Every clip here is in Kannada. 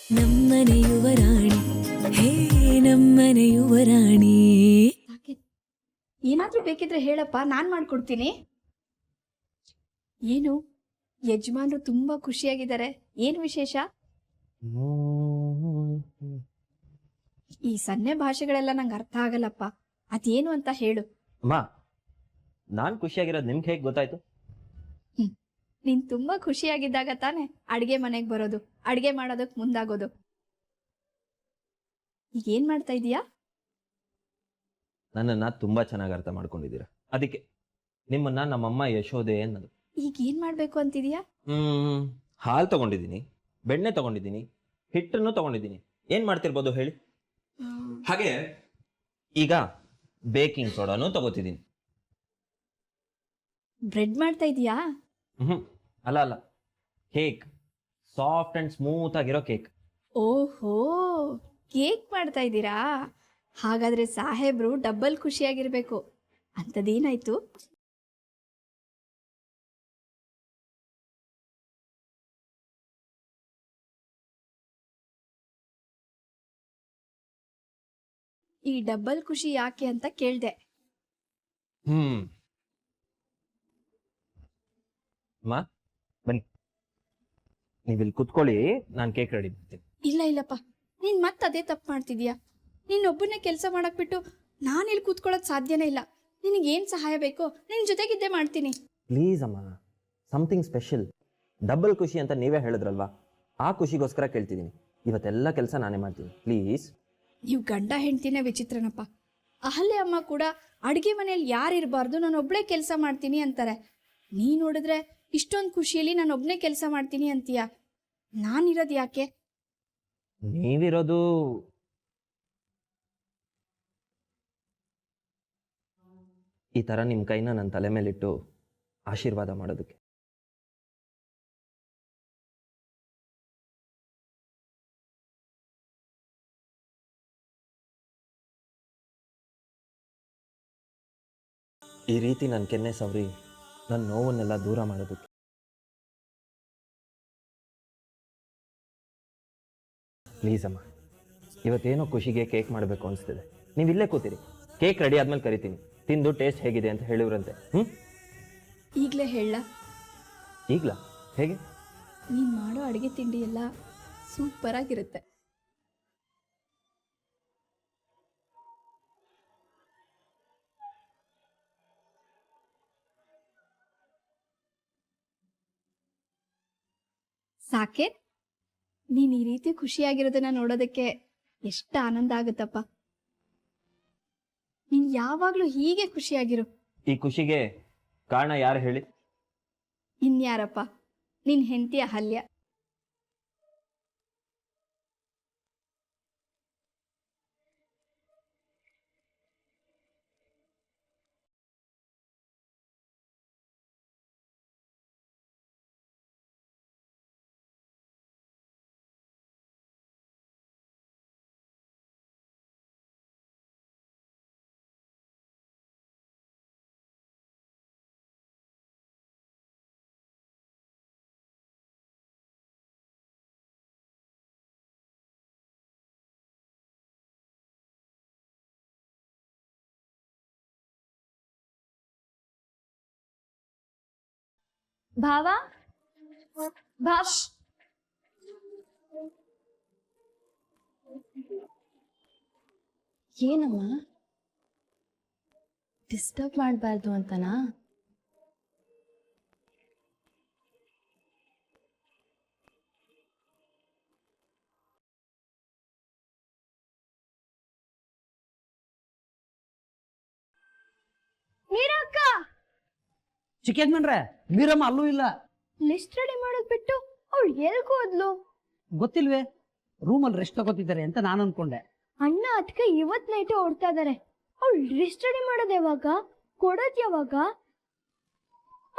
ನಮ್ಮನೆ ಯುವರಾಣಿ ಹೇ ನಮ್ಮನೆ ಯುವರಾಣಿ. ಏನಾದ್ರೂ ಬೇಕಿದ್ರೆ ಹೇಳಪ್ಪ, ನಾನ್ ಮಾಡ್ಕೊಡ್ತೀನಿ. ಏನು ಯಜಮಾನ್ರು ತುಂಬಾ ಖುಷಿಯಾಗಿದ್ದಾರೆ, ಏನ್ ವಿಶೇಷ? ಈ ಸನ್ನೆ ಭಾಷೆಗಳೆಲ್ಲ ನಂಗೆ ಅರ್ಥ ಆಗಲ್ಲಪ್ಪ, ಅದೇನು ಅಂತ ಹೇಳು. ಅಮ್ಮ, ನಾನ್ ಖುಷಿಯಾಗಿರೋದು ನಿಮ್ಗೆ ಹೇಗೆ ಗೊತ್ತಾಯ್ತು? ನೀನ್ ತುಂಬಾ ಖುಷಿಯಾಗಿದ್ದಾಗ ತಾನೆ ಅಡ್ಗೆ ಮನೆಗ್ ಬರೋದು, ಅಡ್ಗೆ ಮಾಡೋದಕ್ ಮುಂದಾಗೋದು. ಈಗ ಏನ್ ಮಾಡ್ತಾ ಇದೀಯಾ? ನನ್ನನ್ನ ತುಂಬಾ ಚೆನ್ನಾಗಿ ಅರ್ಥ ಮಾಡ್ಕೊಂಡಿದ್ದೀರಾ, ಅದಕ್ಕೆ ನಿಮ್ಮನ್ನ ನಮ್ಮಮ್ಮ ಯಶೋದೆ ಅನ್ನೋದು. ಈಗ ಏನ್ ಮಾಡ್ಬೇಕು ಅಂತಿದೀಯಾ? ಹಾಲು ತಗೊಂಡಿದ್ದೀನಿ, ಬೆಣ್ಣೆ ತಗೊಂಡಿದ್ದೀನಿ, ಹಿಟ್ಟನ್ನು ತಗೊಂಡಿದ್ದೀನಿ. ಏನ್ ಮಾಡ್ತಿರ್ಬೋದು ಹೇಳಿ? ಹಾಗೆ ಈಗ ಬೇಕಿಂಗ್ ಸೋಡಾನು ತಗೋತಿದ್ದೀನಿ. ಬ್ರೆಡ್ ಮಾಡ್ತಾ ಇದೀಯಾ? ಅಲ್ಲ ಅಲ್ಲ, ಕೇಕ್, ಸಾಫ್ಟ್ ಅಂಡ್ ಸ್ಮೂತ್ ಆಗಿರೋ ಕೇಕ್. ಓಹೋ, ಕೇಕ್ ಮಾಡ್ತಾ ಇದ್ದೀರಾ? ಹಾಗಾದ್ರೆ ಸಾಹೇಬ್ರು ಡಬಲ್ ಖುಷಿಯಾಗಿರ್ಬೇಕು. ಅಂಥದ್ದೇನಾಯ್ತು? ಈ ಡಬಲ್ ಖುಷಿ ಯಾಕೆ ಅಂತ ಕೇಳ್ದೆ. ಅಮ್ಮ ಬನ್ನಿ, ನೀವಿಲ್ಲಿ ಕುತ್ಕೊಳ್ಳಿ, ನಾನು ಕೇಕ್ ರೆಡಿ ಮಾಡ್ತೀನಿ. ಇಲ್ಲ ಇಲ್ಲಪ್ಪ, ನೀನ್ ಅದೇ ತಪ್ಪು ಮಾಡ್ತಿದ್ಯಾ. ನೀನೊಬ್ಬನೇ ಕೆಲಸ ಮಾಡಕ್ ಬಿಟ್ಟು ನಾನು ಇಲ್ಲಿ ಕೂತ್ಕೊಳ್ಳೋದು ಸಾಧ್ಯನೇ ಇಲ್ಲ. ನಿನಗೇನು ಸಹಾಯ ಬೇಕೋ ನಿನ್ನ ಜೊತೆಗಿದ್ದೇ ಮಾಡ್ತೀನಿ. ಪ್ಲೀಸ್ ಅಮ್ಮ, ಸಮಥಿಂಗ್ ಸ್ಪೆಷಲ್. ಡಬಲ್ ಖುಷಿ ಅಂತ ನೀವೇ ಹೇಳಿದ್ರಲ್ವಾ, ಆ ಖುಷಿಗೋಸ್ಕರ ಕೇಳ್ತಿದ್ದೀನಿ. ಇವತ್ತೆಲ್ಲ ಕೆಲಸ ನಾನೇ ಮಾಡ್ತೀನಿ, ಪ್ಲೀಸ್. ನೀವು ಗಂಡ ಹೆಂಡ್ತಿನೇ ವಿಚಿತ್ರನಪ್ಪ. ಅಹಲ್ಯ ಅಮ್ಮ ಕೂಡ ಅಡುಗೆ ಮನೆಯಲ್ಲಿ ಯಾರಿರಬಾರ್ದು, ನಾನು ಒಬ್ಬಳೇ ಕೆಲಸ ಮಾಡ್ತೀನಿ ಅಂತಾರೆ. ನೀ ನೋಡಿದ್ರೆ ಇಷ್ಟೊಂದು ಖುಷಿಯಲ್ಲಿ ನಾನು ಒಬ್ಬನೇ ಕೆಲಸ ಮಾಡ್ತೀನಿ ಅಂತೀಯ. ನಾನಿರೋದು ಯಾಕೆ? ನೀವಿರೋದು ಈ ಥರ ನಿಮ್ಮ ಕೈನ ನನ್ನ ತಲೆ ಮೇಲಿಟ್ಟು ಆಶೀರ್ವಾದ ಮಾಡೋದಕ್ಕೆ. ಈ ರೀತಿ ನನ್ನ ಕೆನ್ನೆ ಸವರಿ ನನ್ನ ನೋವನ್ನೆಲ್ಲ ದೂರ ಮಾಡೋದಕ್ಕೆ. ಪ್ಲೀಸ್ ಅಮ್ಮ, ಇವತ್ತೇನೋ ಖುಷಿಗೆ ಕೇಕ್ ಮಾಡಬೇಕು ಅನಿಸ್ತಿದೆ. ನೀವು ಇಲ್ಲೇ ಕೂತೀರಿ, ಕೇಕ್ ರೆಡಿ ಆದ್ಮೇಲೆ ಕರಿತೀನಿ. ತಿಂದು ಟೇಸ್ಟ್ ಹೇಗಿದೆ ಅಂತ ಹೇಳಿವ್ರಂತೆ. ಈಗಲೇ ಹೇಳ? ಈಗ್ಲಾ? ಹೇಗೆ? ನೀನು ಮಾಡೋ ಅಡುಗೆ ತಿಂಡಿ ಎಲ್ಲ ಸೂಪರ್ ಆಗಿರುತ್ತೆ. ಸಾಕೆ, ನೀನು ಈ ರೀತಿ ಖುಷಿಯಾಗಿರೋದನ್ನ ನೋಡೋದಕ್ಕೆ ಎಷ್ಟು ಆನಂದ ಆಗುತ್ತಪ್ಪ. ನೀನು ಯಾವಾಗಲೂ ಹೀಗೆ ಖುಷಿಯಾಗಿರು. ಈ ಖುಷಿಗೆ ಕಾರಣ ಯಾರು ಹೇಳಿ? ಇನ್ಯಾರಪ್ಪ, ನಿನ್ನ ಹೆಂಡತಿ ಅಹಲ್ಯ. ಭಾವ, ಭಾವ, ಏನಮ್ಮ? ಡಿಸ್ಟರ್ಬ್ ಮಾಡಬಾರ್ದು ಅಂತನಾ? ಮೀರಕ್ಕ, ಚಿಕ್ಕೇಜ್ಮನ್ರೆ, ವೀರಮ್ಮ ಅಲ್ಲೂ ಇಲ್ಲ. ಲಿಸ್ಟ್ ರೆಡಿ ಮಾಡೋದ್ ಬಿಟ್ಟು ಅವಳು ಎಲ್ಗೂ ಹೋದ್ಲು? ಗೊತ್ತಿಲ್ವೇ, ರೂಮಲ್ಲಿ ರೆಸ್ಟ್ ತಗೋತಿದ್ದಾರೆ ಅಂತ ನಾನು ಅನ್ಕೊಂಡೆ. ಅಣ್ಣ ಅದಕ್ಕೆ ಇವತ್ ನೈಟ್ ಓಡ್ತಾ ಇದಾರೆ. ಅವಳು ಲಿಸ್ಟ್ ರೆಡಿ ಮಾಡೋದ್ ಯಾವಾಗ, ಕೊಡೋದ್ ಯಾವಾಗ?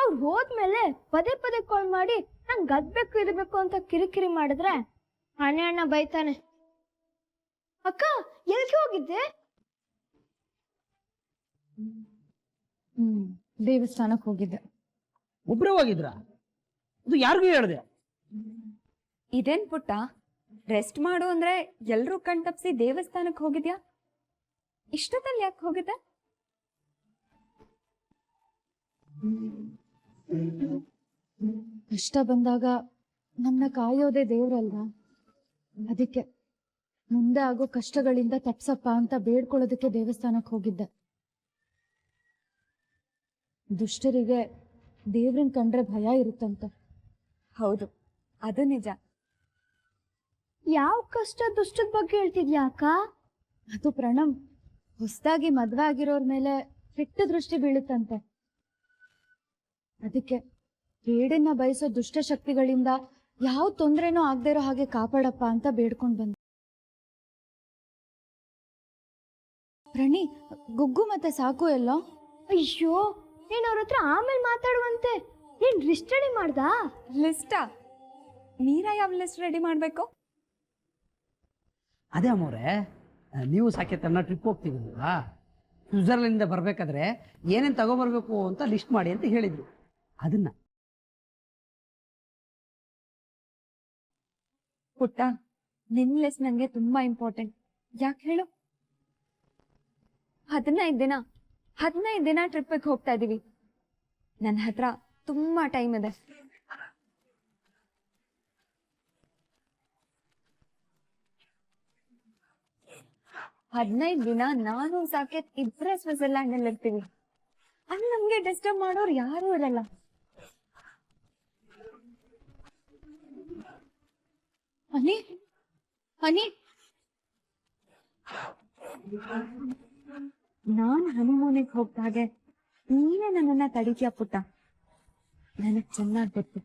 ಅವ್ರು ಹೋದ್ಮೇಲೆ ಪದೇ ಪದೇ ಕಾಲ್ ಮಾಡಿ ನಂಗೆ ಅದ್ಬೇಕು ಇರ್ಬೇಕು ಅಂತ ಕಿರಿಕಿರಿ ಮಾಡಿದ್ರೆ ಅಣ್ಣ ಬೈತಾನೆ. ಅಕ್ಕ, ಎಲ್ಗೆ ಹೋಗಿದ್ದೆ? ದೇವಸ್ಥಾನಕ್ಕೆ ಹೋಗಿದ್ದೆ. ಒಬ್ರೇ ಹೋಗಿದ್ರ? ಅದು ಯಾರಿಗೂ ಹೇಳ್ದೆ? ಇದೇನ್ ಪುಟ್ಟ, ರೆಸ್ಟ್ ಮಾಡು ಅಂದ್ರೆ ಎಲ್ರೂ ಕಣ್ ತಪ್ಸಿ ದೇವಸ್ಥಾನಕ್ಕೆ ಹೋಗಿದ್ಯಾ? ಇಷ್ಟೊತ್ತಲ್ಲಿ ಯಾಕೆ ಹೋಗಿದ್ದೆ? ಕಷ್ಟ ಬಂದಾಗ ನನ್ನ ಕಾಯೋದೇ ದೇವ್ರಲ್ವಾ, ಅದಕ್ಕೆ ಮುಂದೆ ಆಗೋ ಕಷ್ಟಗಳಿಂದ ತಪ್ಸಪ್ಪ ಅಂತ ಬೇಡ್ಕೊಳ್ಳೋದಕ್ಕೆ ದೇವಸ್ಥಾನಕ್ಕೆ ಹೋಗಿದ್ದೆ. ದುಷ್ಟರಿಗೆ ದೇವ್ರನ್ ಕಂಡ್ರೆ ಭಯ ಇರುತ್ತಂತೆ. ಹೌದು, ಅದು ನಿಜ. ಯಾವ ಕಷ್ಟ ದುಷ್ಟದ ಬಗ್ಗೆ ಹೇಳ್ತಿದ್ಯಾ ಅಕ್ಕ? ಅದು ಪ್ರಣಮ್, ಹೊಸದಾಗಿ ಮದ್ವೆ ಆಗಿರೋರ್ ಮೇಲೆ ಕೆಟ್ಟ ದೃಷ್ಟಿ ಬೀಳುತ್ತಂತೆ. ಅದಕ್ಕೆ ಕೇಡನ್ನ ಬಯಸೋ ದುಷ್ಟ ಶಕ್ತಿಗಳಿಂದ ಯಾವ ತೊಂದ್ರೆನೂ ಆಗದೆ ಇರೋ ಹಾಗೆ ಕಾಪಾಡಪ್ಪ ಅಂತ ಬೇಡ್ಕೊಂಡ್ ಬಂದೆ. ಪ್ರಣಿ, ಗುಗ್ಗು ಮತ್ತೆ ಸಾಕು ಎಲ್ಲೋ? ಅಯ್ಯೋ, ನೀನ್ ಅವ್ರ ಹತ್ರ ಆಮೇಲೆ ಮಾತಾಡುವಂತೆ. ನೀನ್ ಲಿಸ್ಟ್ ರೆಡಿ ಮಾಡ್ದಾ? ಲಿಸ್ಟಾ? ಮೀರಾ ಯಾವ ಲಿಸ್ಟ್ ರೆಡಿ ಮಾಡ್ಬೇಕು? ಅದೇ ಅಮ್ಮವ್ರೆ, ನೀವು ಸಾಕೇತನ್ನ ಟ್ರಿಪ್ ಹೋಗ್ತಿದ್ದೀರಲ್ವಾ, ಸ್ವಿಟ್ಜರ್ಲೆಂಡಿಂದ ಬರಬೇಕಾದ್ರೆ ಏನೇನು ತಗೊಬರ್ಬೇಕು ಅಂತ ಲಿಸ್ಟ್ ಮಾಡಿ ಅಂತ ಹೇಳಿದ್ರು. ಅದನ್ನ ಪುಟ್ಟ, ನಿನ್ ಲಿಸ್ಟ್ ನಂಗೆ ತುಂಬಾ ಇಂಪಾರ್ಟೆಂಟ್. ಯಾಕೆ ಹೇಳು? 15 ದಿನ ಟ್ರಿಪ್ಪಿಗೆ ಹೋಗ್ತಾ ಇದೀವಿ. ನನ್ನ ಹತ್ರ ತುಂಬಾ ಟೈಮ್ ಇದೆ. ಹದಿನೈದು ದಿನ ನಾನು ಸಾಕೇತ್ ಇಬ್ಬರೇ ಸ್ವಿಟ್ಜರ್ಲ್ಯಾಂಡ್ ಅಲ್ಲಿ ಇರ್ತೀವಿ. ಅಲ್ಲಿ ನಮ್ಗೆ ಡಿಸ್ಟರ್ಬ್ ಮಾಡೋರು ಯಾರು ಇರಲ್ಲ. ಅನಿ ಅನಿ, ನಾನ್ ಹನಿಮೂನಿಗೆ ಹೋಗ್ದಾಗೆ ನೀನೇ ನನ್ನನ್ನ ತಡಿತೀಯ ಪುಟ್ಟ. ನನಗ್ ಚೆನ್ನಾಗ್ ಗೊತ್ತು.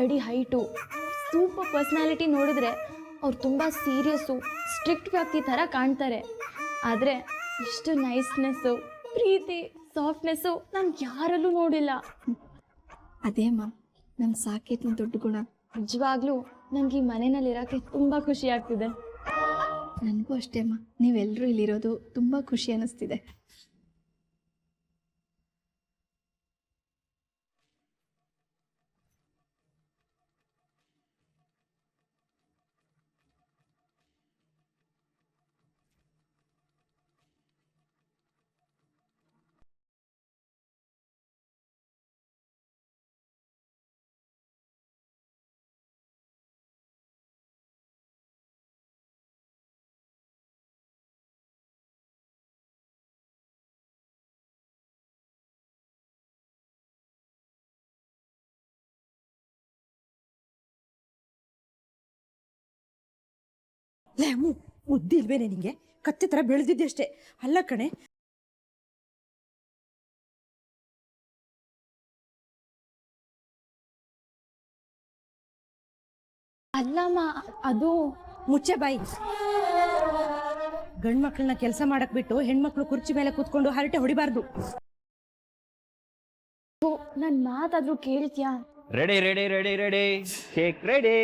ಅಡಿ ಹೈಟು, ಸೂಪರ್ ಪರ್ಸನಾಲಿಟಿ ನೋಡಿದ್ರೆ ಅವ್ರು ತುಂಬ ಸೀರಿಯಸ್ಸು, ಸ್ಟ್ರಿಕ್ಟ್ ವ್ಯಕ್ತಿ ಥರ ಕಾಣ್ತಾರೆ. ಆದರೆ ಇಷ್ಟು ನೈಸ್ನೆಸ್ಸು, ಪ್ರೀತಿ, ಸಾಫ್ಟ್ನೆಸ್ಸು ನಾನು ಯಾರಲ್ಲೂ ನೋಡಿಲ್ಲ. ಅದೇ ಅಮ್ಮ ನಮ್ಮ ಸಾಕೇತಿನ ದೊಡ್ಡ ಗುಣ. ನಿಜವಾಗ್ಲೂ ನನಗೆ ಈ ಮನೆಯಲ್ಲಿರೋಕ್ಕೆ ತುಂಬ ಖುಷಿ ಆಗ್ತಿದೆ. ನನಗೂ ಅಷ್ಟೇ ಅಮ್ಮ, ನೀವೆಲ್ಲರೂ ಇಲ್ಲಿರೋದು ತುಂಬ ಖುಷಿ ಅನ್ನಿಸ್ತಿದೆ. ಲ್ಯಾಮು, ಮುದ್ದಿಲ್ವೇನೆ ನಿಂಗೆ? ಕತ್ತೆ ಥರ ಬೆಳೆದಿದ್ದೆ ಅಷ್ಟೇ. ಅಲ್ಲ ಕಣೆ, ಅಲ್ಲಮ್ಮ, ಅದು ಮುಚ್ಚೆ ಬಾಯಿ. ಗಂಡ್ಮಕ್ಳನ್ನ ಕೆಲಸ ಮಾಡಕ್ ಬಿಟ್ಟು ಹೆಣ್ಮಕ್ಳು ಕುರ್ಚಿ ಮೇಲೆ ಕೂತ್ಕೊಂಡು ಹರಟೆ ಹೊಡಿಬಾರ್ದು. ನನ್ನ ಮಾತಾದ್ರೂ ಕೇಳ್ತೀಯಾ? Ready ready ready ready, cake ready.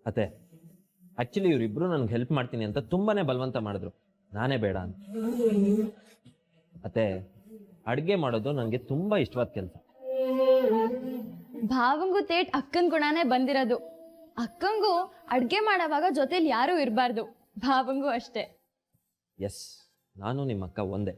ಅತ್ತೆ, ಆಕ್ಚುಲಿ ಇವರಿಬ್ರು ನನ್ಗೆ ಹೆಲ್ಪ್ ಮಾಡ್ತೀನಿ ಅಂತ ತುಂಬಾನೇ ಬಲವಂತ ಮಾಡಿದ್ರು. ನಾನೇ ಬೇಡ ಅಂತ. ಅತ್ತೆ, ಅಡ್ಗೆ ಮಾಡೋದು ನನಗೆ ತುಂಬಾ ಇಷ್ಟವಾದ ಕೆಲಸ. ಭಾವಂಗೂ ತೇಟ್ ಅಕ್ಕನ ಗುಣನೇ ಬಂದಿರೋದು. ಅಕ್ಕಂಗೂ ಅಡ್ಗೆ ಮಾಡೋವಾಗ ಜೊತೆಲಿ ಯಾರೂ ಇರಬಾರ್ದು. ಭಾವಂಗೂ ಅಷ್ಟೇ. ಎಸ್, ನಾನು ನಿಮ್ಮ ಅಕ್ಕ ಒಂದೇ.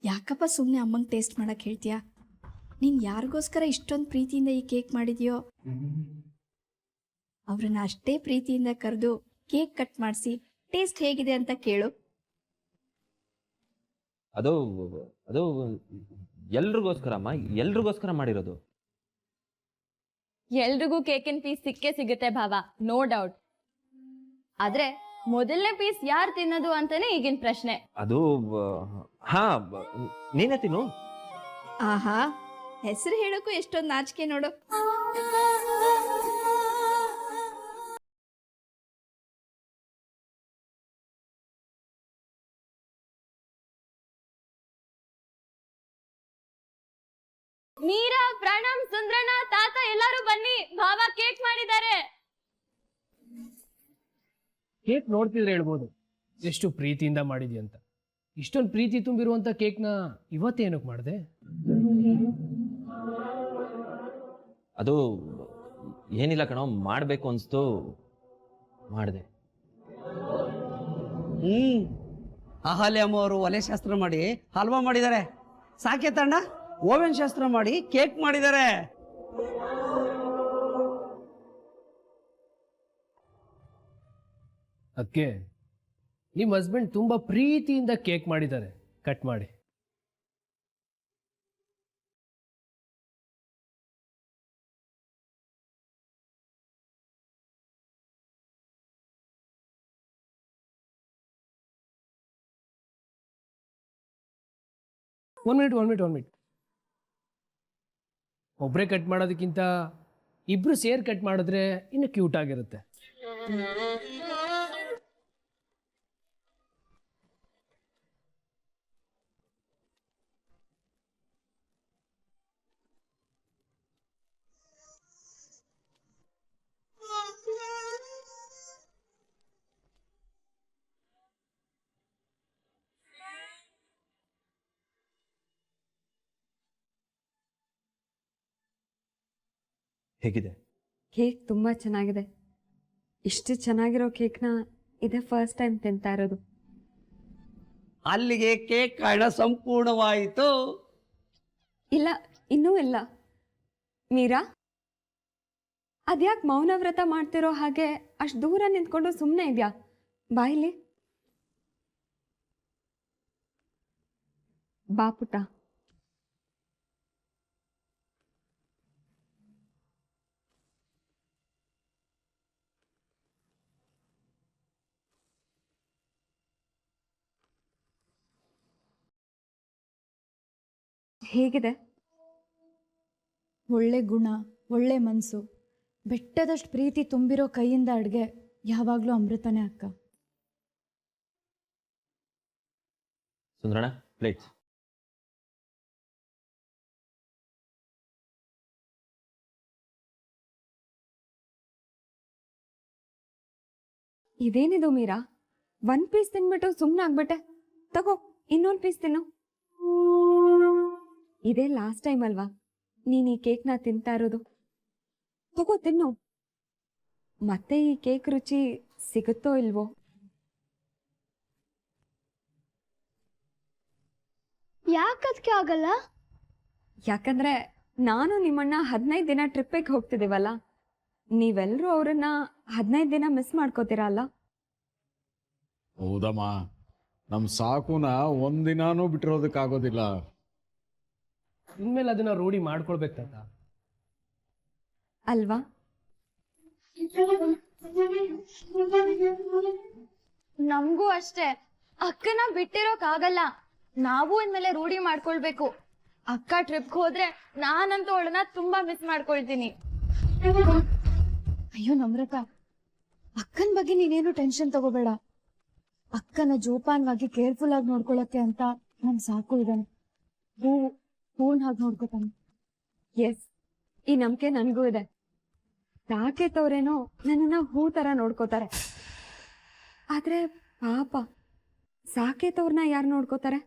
ಯಾಕಪ್ಪ ಸುಮ್ಮನೆ ಅಮ್ಮಂಗೆ ಟೇಸ್ಟ್ ಮಾಡಕ್ಕೆ ಹೇಳ್ತೀಯಾ? ನೀನು ಯಾರಿಗೋಸ್ಕರ ಇಷ್ಟೊಂದು ಪ್ರೀತಿಯಿಂದ ಈ ಕೇಕ್ ಮಾಡಿದ್ಯೋ ಅವ್ರನ್ನ ಅಷ್ಟೇ ಪ್ರೀತಿಯಿಂದ ಕರೆದು ಕೇಕ್ ಕಟ್ ಮಾಡಿಸಿ ಟೇಸ್ಟ್ ಹೇಗಿದೆ ಅಂತ ಕೇಳು. ಅದು ಅದು ಎಲ್ರಿಗೋಸ್ಕರ ಅಮ್ಮ, ಎಲ್ರಿಗೋಸ್ಕರ ಮಾಡಿರೋದು. ಎಲ್ರಿಗೂ ಕೇಕಿನ ಪೀಸ್ ಸಿಕ್ಕೇ ಸಿಗುತ್ತೆ ಭಾವ, ನೋ ಡೌಟ್. ಆದ್ರೆ ಮೊದಲನೇ ಪೀಸ್ ಯಾರು ತಿನ್ನೋದು ಅಂತಾನೆ ಈಗಿನ ಪ್ರಶ್ನೆ. ಅದು ಹಾ ನೀನೇ ತಿನ್ನು. ಆಹಾ, ಹೆಸರು ಹೇಳೋಕ್ಕೂ ಎಷ್ಟೊಂದು ನಾಚಿಕೆ ನೋಡು. ಮೀರಾ, ಪ್ರಣಮ್, ಸುಂದ್ರಣ್ಣ, ತಾತ ಎಲ್ಲರೂ ಬನ್ನಿ, ಭಾವ ಕೇಕ್ ಮಾಡಿದ್ದಾರೆ. ಕೇಕ್ ನೋಡ್ತಿದ್ರೆ ಹೇಳ್ಬೋದು ಎಷ್ಟು ಪ್ರೀತಿಯಿಂದ ಮಾಡಿದ್ಯ ಅಂತ. ಇಷ್ಟೊಂದು ಪ್ರೀತಿ ತುಂಬಿರುವಂತ ಕೇಕ್ನ ಇವತ್ತೇನಕ್ಕೆ ಮಾಡಿದೆ? ಅದು ಏನಿಲ್ಲ ಕಣೋ, ಮಾಡಬೇಕು ಅನಿಸ್ತು, ಮಾಡಿದೆ. ಅಹಲ್ಯ ಅಮ್ಮ ಅವರು ಒಲೆ ಶಾಸ್ತ್ರ ಮಾಡಿ ಹಲ್ವಾ ಮಾಡಿದ್ದಾರೆ. ಸಾಕೇತಣ್ಣ ಓವೆನ್ ಶಾಸ್ತ್ರ ಮಾಡಿ ಕೇಕ್ ಮಾಡಿದ್ದಾರೆ. ಅದಕ್ಕೆ ನಿಮ್ಮ ಹಸ್ಬೆಂಡ್ ತುಂಬಾ ಪ್ರೀತಿಯಿಂದ ಕೇಕ್ ಮಾಡಿದ್ದಾರೆ, ಕಟ್ ಮಾಡಿ. One minute. ಒಬ್ಬರೇ ಕಟ್ ಮಾಡೋದಕ್ಕಿಂತ ಇಬ್ರು ಸೇರ್ ಕಟ್ ಮಾಡಿದ್ರೆ ಇನ್ನು ಕ್ಯೂಟ್ ಆಗಿರುತ್ತೆ. ಹೇಗಿದೆ? ಕೇಕ್ ತುಂಬ ಚೆನ್ನಾಗಿದೆ. ಇಷ್ಟು ಚೆನ್ನಾಗಿರೋ ಕೇಕ್ನ ಇದೇ ಫಸ್ಟ್ ಟೈಮ್ ತಿಂತಾ ಇರೋದು. ಅಲ್ಲಿಗೆ ಕೇಕ್ ಕಾರಣ ಸಂಪೂರ್ಣವಾಯಿತು. ಇಲ್ಲ, ಇನ್ನೂ ಇಲ್ಲ. ಮೀರಾ, ಅದ್ಯಾಕೆ ಮೌನ ವ್ರತ ಮಾಡ್ತಿರೋ ಹಾಗೆ ಅಷ್ಟು ದೂರ ನಿಂತ್ಕೊಂಡು ಸುಮ್ಮನೆ ಇದೆಯಾ? ಬಾಯಿಲಿ ಬಾ ಪುಟ್ಟ. ಹೇಗಿದೆ? ಒಳ್ಳೆ ಗುಣ, ಒಳ್ಳೆ ಮನಸ್ಸು, ಬೆಟ್ಟದಷ್ಟು ಪ್ರೀತಿ ತುಂಬಿರೋ ಕೈಯಿಂದ ಅಡುಗೆ ಯಾವಾಗಲೂ ಅಮೃತನೇ ಅಕ್ಕ. ಸುಂದರಣ್ಣ, ಪ್ಲೇಟ್ಸ್. ಇದೇನಿದು ಮೀರಾ, 1 ಪೀಸ್ ತಿನ್ಬಿಟ್ಟು ಸುಮ್ಮನೆ ಆಗ್ಬಿಟ್ಟೆ. ತಗೋ, ಇನ್ನೊಂದು ಪೀಸ್ ತಿನ್ನು. ಇದೇ ಲಾಸ್ಟ್ ಟೈಮ್ ಅಲ್ವಾ ನೀನು ಈ ಕೇಕ್ನ ತಿಂತಾ ಇರೋದು? ತಗೋ ತಿನ್ನು. ಮತ್ತೆ ಈ ಕೇಕ್ ರುಚಿ ಸಿಗುತ್ತೋ ಇಲ್ವೋ? ಯಾಕದಕ್ಕೆ ಆಗಲ್ಲ? ಯಾಕಂದ್ರೆ ನಾನು ನಿಮ್ಮಣ್ಣ 15 ದಿನ ಟ್ರಿಪ್ಪಿಗೆ ಹೋಗ್ತಿದ್ದೀವಲ್ಲ, ನೀವೆಲ್ಲರೂ ಅವರನ್ನ 15 ದಿನ ಮಿಸ್ ಮಾಡ್ಕೋತೀರಾ ಅಲ್ಲ? ಹೌದಮ್ಮ, ನಮ್ಮ ಸಾಕುನ ಒಂದಿನಾನೂ ಬಿಟ್ಟಿರೋದಕ್ಕಾಗೋದಿಲ್ಲ. ಇನ್ಮೇಲೆ ಅದನ್ನ ರೂಢಿ ಮಾಡ್ಕೊಳ್ಬೇಕು ತಾತ. ಅಲ್ವಾ? ನಮಗೂ ಅಷ್ಟೇ, ಅಕ್ಕನ ಬಿಟ್ಟಿರೋಕ್ಕಾಗಲ್ಲ. ನಾವು ಇನ್ಮೇಲೆ ರೂಢಿ ಮಾಡ್ಕೊಳ್ಬೇಕು. ಅಕ್ಕ ಟ್ರಿಪ್ಗೆ ಹೋದ್ರೆ ನಾನಂತೂ ಅವಳನ್ನ ತುಂಬಾ ಮಿಸ್ ಮಾಡ್ಕೊಳ್ತೀನಿ. ಅಯ್ಯೋ ನಮ್ರತ, ಅಕ್ಕನ ಬಗ್ಗೆ ನೀನೇನು ಟೆನ್ಷನ್ ತಗೋಬೇಡ. ಅಕ್ಕನ ಜೋಪಾನವಾಗಿ ಕೇರ್ಫುಲ್ ಆಗಿ ನೋಡ್ಕೊಳಕ್ಕೆ ಅಂತ ನನ್ ಸಾಕು ಇದ್ದಾನೆ. ಹೂನ್ ಹಾಗೆ ನೋಡ್ಕೋತಾನೆ. ಎಸ್, ಈ ನಂಬಿಕೆ ನನಗೂ ಇದೆ. ಸಾಕೇತವ್ರೇನೋ ನನ್ನನ್ನ ಹೂ ತರ ನೋಡ್ಕೋತಾರೆ, ಆದ್ರೆ ಪಾಪ ಸಾಕೇತವ್ರನ್ನ ಯಾರು ನೋಡ್ಕೋತಾರೆ?